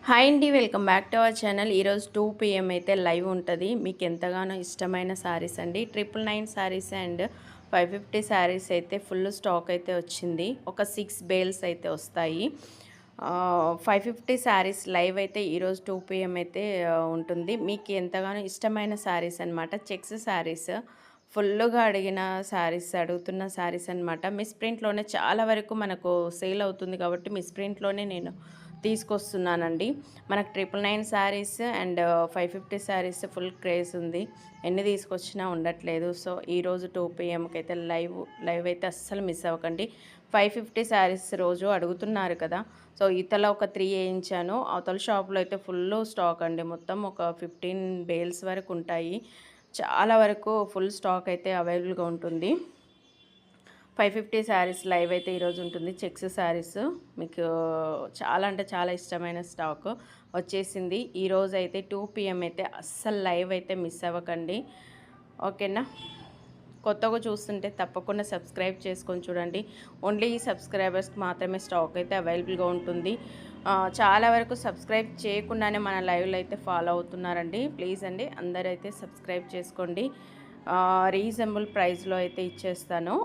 Hi అండి, welcome back to our channel. ఈరోజు 2 PM అయితే లైవ్ ఉంటుంది. మీకు ఎంతగానో ఇష్టమైన శారీస్ అండి. 999 శారీస్ అండ్ 550 శారీస్ అయితే ఫుల్ స్టాక్ అయితే వచ్చింది. ఒక 6 బేల్స్ అయితే వస్తాయి. 550 శారీస్ లైవ్ అయితే ఈరోజు 2 PM అయితే ఉంటుంది. మీకు ఎంతగానో ఇష్టమైన శారీస్ అనమాట. చెక్స్ శారీస్ ఫుల్గా అడిగిన శారీస్, అడుగుతున్న శారీస్ అనమాట. మిస్ ప్రింట్లోనే చాలా వరకు మనకు సేల్ అవుతుంది కాబట్టి మిస్ ప్రింట్లోనే నేను తీసుకొస్తున్నానండి. మనకు 999 saris and 550 saris full craze ఉంది. ఎన్ని తీసుకొచ్చినా ఉండట్లేదు. సో ఈరోజు 2 PMకి అయితే లైవ్ అయితే అస్సలు మిస్ అవ్వకండి. 550 శారీస్ రోజు అడుగుతున్నారు కదా. సో ఇతల ఒక 3 వేయించాను. అవతల షాప్లో అయితే ఫుల్ స్టాక్ అండి. మొత్తం ఒక 15 బేల్స్ వరకు ఉంటాయి. చాలా వరకు ఫుల్ స్టాక్ అయితే అవైలబుల్గా ఉంటుంది. 550 శారీస్ లైవ్ అయితే ఈరోజు ఉంటుంది. చెక్స్ శారీస్ మీకు చాలా అంటే చాలా ఇష్టమైన స్టాక్ వచ్చేసింది. ఈరోజు అయితే 2 PM అయితే అస్సలు లైవ్ అయితే మిస్ అవ్వకండి, ఓకేనా. కొత్తగా చూస్తుంటే తప్పకుండా సబ్స్క్రైబ్ చేసుకొని చూడండి. ఓన్లీ ఈ సబ్స్క్రైబర్స్కి మాత్రమే స్టాక్ అయితే అవైలబుల్గా ఉంటుంది. చాలా వరకు సబ్స్క్రైబ్ చేయకుండానే మన లైవ్లో అయితే ఫాలో అవుతున్నారండి. ప్లీజ్ అండి అందరూ అయితే సబ్స్క్రైబ్ చేసుకోండి. రీజనబుల్ ప్రైస్లో అయితే ఇచ్చేస్తాను.